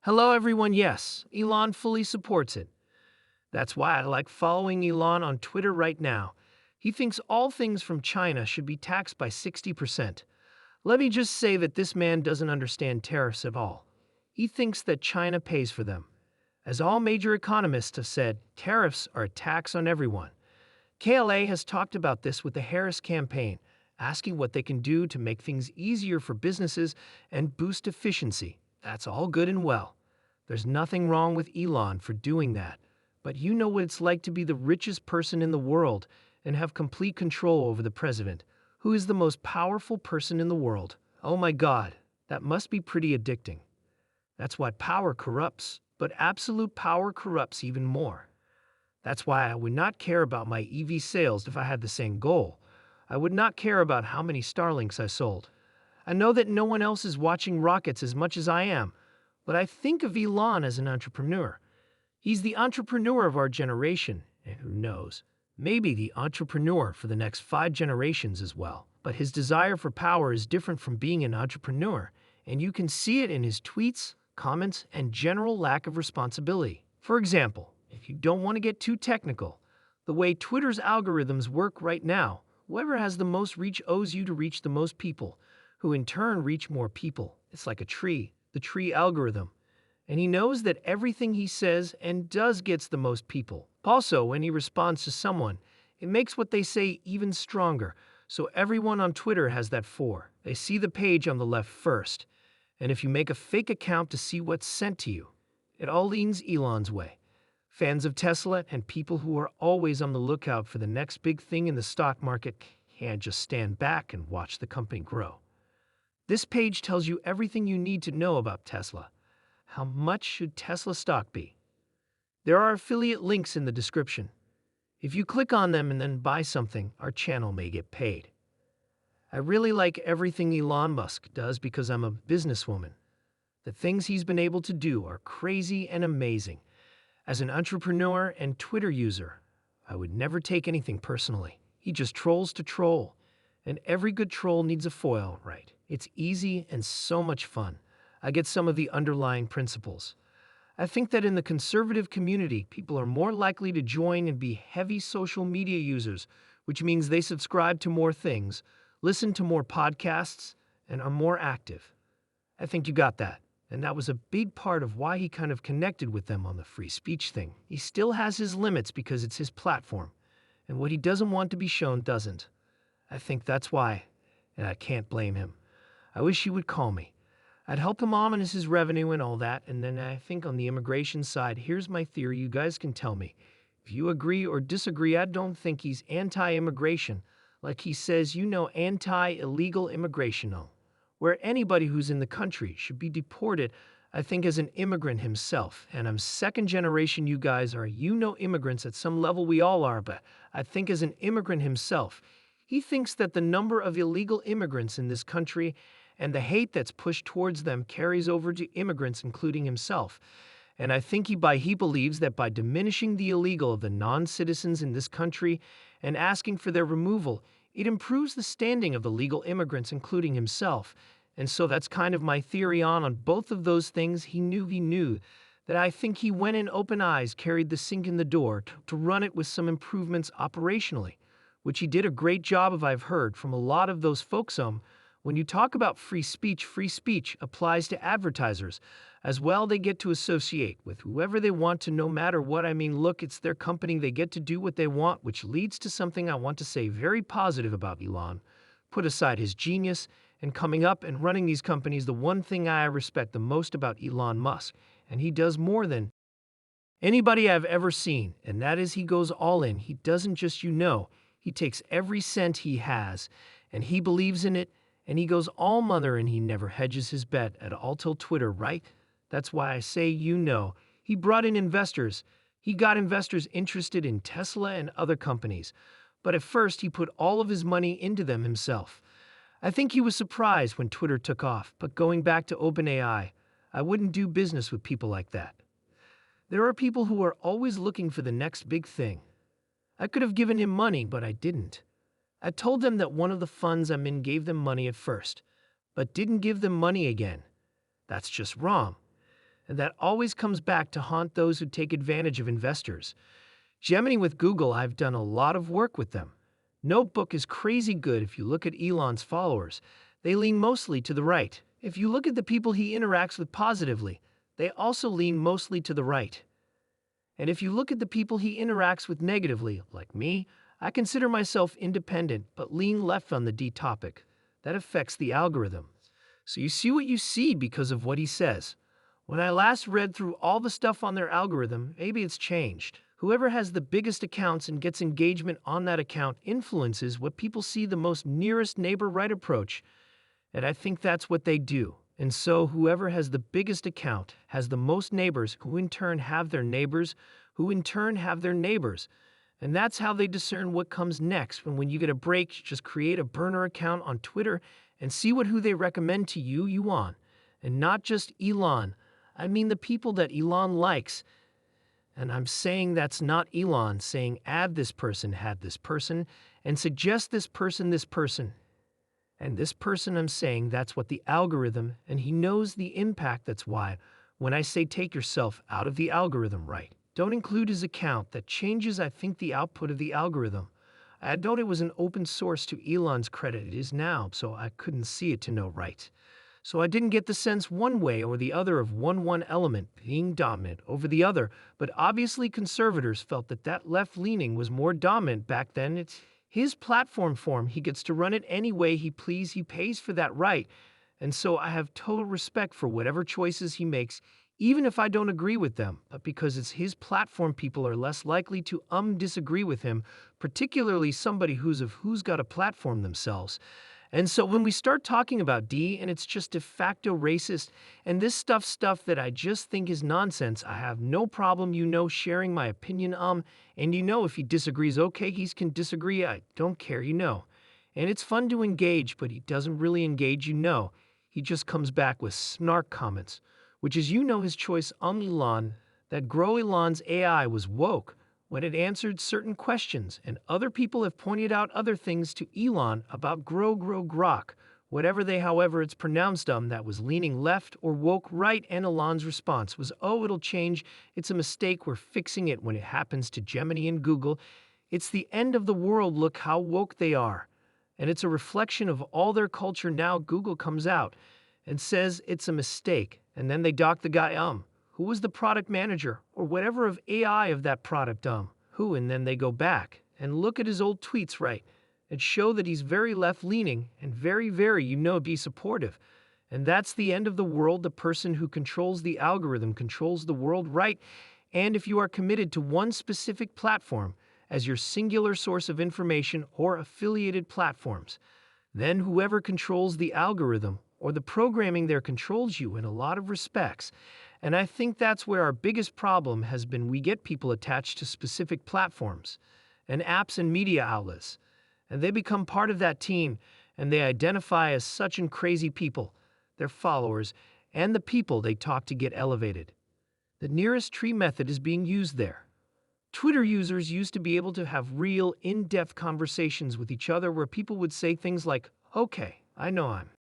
Hello, everyone. Yes, Elon fully supports it. That's why I like following Elon on Twitter right now. He thinks all things from China should be taxed by 60%. Let me just say that this man doesn't understand tariffs at all. He thinks that China pays for them. As all major economists have said, tariffs are a tax on everyone. KLA has talked about this with the Harris campaign, asking what they can do to make things easier for businesses and boost efficiency. That's all good and well. There's nothing wrong with Elon for doing that. But you know what it's like to be the richest person in the world and have complete control over the president, who is the most powerful person in the world. Oh my God, that must be pretty addicting. That's why power corrupts, but absolute power corrupts even more. That's why I would not care about my EV sales if I had the same goal. I would not care about how many Starlinks I sold. I know that no one else is watching rockets as much as I am, but I think of Elon as an entrepreneur. He's the entrepreneur of our generation, and who knows, maybe the entrepreneur for the next 5 generations as well. But his desire for power is different from being an entrepreneur, and you can see it in his tweets, comments, and general lack of responsibility. For example, if you don't want to get too technical, the way Twitter's algorithms work right now, whoever has the most reach owes you to reach the most people, who in turn reach more people. It's like a tree, the tree algorithm. And he knows that everything he says and does gets the most people. Also, when he responds to someone, it makes what they say even stronger. So everyone on Twitter has that for. They see the page on the left first. And if you make a fake account to see what's sent to you, it all leans Elon's way. Fans of Tesla and people who are always on the lookout for the next big thing in the stock market can't just stand back and watch the company grow. This page tells you everything you need to know about Tesla. How much should Tesla stock be? There are affiliate links in the description. If you click on them and then buy something, our channel may get paid. I really like everything Elon Musk does because I'm a businesswoman. The things he's been able to do are crazy and amazing. As an entrepreneur and Twitter user, I would never take anything personally. He just trolls to troll. And every good troll needs a foil, right? It's easy and so much fun. I get some of the underlying principles. I think that in the conservative community, people are more likely to join and be heavy social media users, which means they subscribe to more things, listen to more podcasts, and are more active. I think you got that. And that was a big part of why he kind of connected with them on the free speech thing. He still has his limits because it's his platform, and what he doesn't want to be shown doesn't. I think that's why, and I can't blame him. I wish he would call me. I'd help him harness his revenue and all that, and then I think on the immigration side, here's my theory, you guys can tell me. If you agree or disagree, I don't think he's anti-immigration, like he says, anti-illegal immigration, where anybody who's in the country should be deported, I think, as an immigrant himself. And I'm second generation, you guys are, immigrants at some level, we all are, but I think as an immigrant himself, he thinks that the number of illegal immigrants in this country and the hate that's pushed towards them carries over to immigrants, including himself. And I think he believes that by diminishing the illegal of the non-citizens in this country and asking for their removal, it improves the standing of the legal immigrants, including himself. And so that's kind of my theory on both of those things. He knew that I think he went in open eyes, carried the sink in the door to run it with some improvements operationally, which he did a great job of, I've heard from a lot of those folks. When you talk about free speech applies to advertisers as well. They get to associate with whoever they want to, no matter what. I mean, look, it's their company. They get to do what they want, which leads to something I want to say very positive about Elon. Put aside his genius and coming up and running these companies, the one thing I respect the most about Elon Musk, and he does more than anybody I've ever seen, and that is he goes all in. He doesn't just, he takes every cent he has, and he believes in it, and he goes all mother, and he never hedges his bet at all till Twitter, right? That's why I say, he brought in investors. He got investors interested in Tesla and other companies. But at first, he put all of his money into them himself. I think he was surprised when Twitter took off, but going back to OpenAI, I wouldn't do business with people like that. There are people who are always looking for the next big thing. I could have given him money, but I didn't. I told them that one of the funds I'm in gave them money at first, but didn't give them money again. That's just wrong. And that always comes back to haunt those who take advantage of investors. Gemini with Google, I've done a lot of work with them. Notebook is crazy good if you look at Elon's followers. They lean mostly to the right. If you look at the people he interacts with positively, they also lean mostly to the right. And if you look at the people he interacts with negatively, like me, I consider myself independent but lean left on the D topic. That affects the algorithm. So you see what you see because of what he says. When I last read through all the stuff on their algorithm, maybe it's changed. Whoever has the biggest accounts and gets engagement on that account influences what people see the most nearest neighbor right approach. And I think that's what they do. And so whoever has the biggest account has the most neighbors who in turn have their neighbors, who in turn have their neighbors. And that's how they discern what comes next. When you get a break, just create a burner account on Twitter and see who they recommend to you on. And not just Elon. I mean the people that Elon likes. And I'm saying that's not Elon saying add this person, had this person, and suggest this person. And this person, I'm saying that's what the algorithm, and he knows the impact. That's why when I say take yourself out of the algorithm, right? Don't include his account. That changes, I think, the output of the algorithm. I thought it was an open source to Elon's credit. It is now, so I couldn't see it to know right. So I didn't get the sense one way or the other of one element being dominant over the other, but obviously conservators felt that left-leaning was more dominant back then. It's his platform form. He gets to run it any way he please. He pays for that right. And so I have total respect for whatever choices he makes, even if I don't agree with them. But because it's his platform, people are less likely to disagree with him, particularly somebody who's got a platform themselves. And so when we start talking about D and it's just de facto racist and this stuff that I just think is nonsense, I have no problem, sharing my opinion. And if he disagrees, okay, he can disagree. I don't care, And it's fun to engage, but he doesn't really engage, He just comes back with snark comments, which is, his choice on Elon, that Grow Elon's AI was woke when it answered certain questions, and other people have pointed out other things to Elon about Grow Grok, however it's pronounced, that was leaning left or woke right, and Elon's response was, oh, it'll change, it's a mistake, we're fixing it. When it happens to Gemini and Google, it's the end of the world, look how woke they are. And it's a reflection of all their culture now. Google comes out and says it's a mistake, and then they dock the guy, who was the product manager or whatever of AI of that product, who, and then they go back and look at his old tweets, right, and show that he's very left-leaning and very, be supportive. And that's the end of the world. The person who controls the algorithm controls the world, right? And if you are committed to one specific platform as your singular source of information or affiliated platforms, then whoever controls the algorithm or the programming there controls you in a lot of respects. And I think that's where our biggest problem has been. We get people attached to specific platforms and apps and media outlets, and they become part of that team, and they identify as such and crazy people, their followers, and the people they talk to get elevated. The nearest tree method is being used there. Twitter users used to be able to have real, in-depth conversations with each other where people would say things like, okay, I know I'm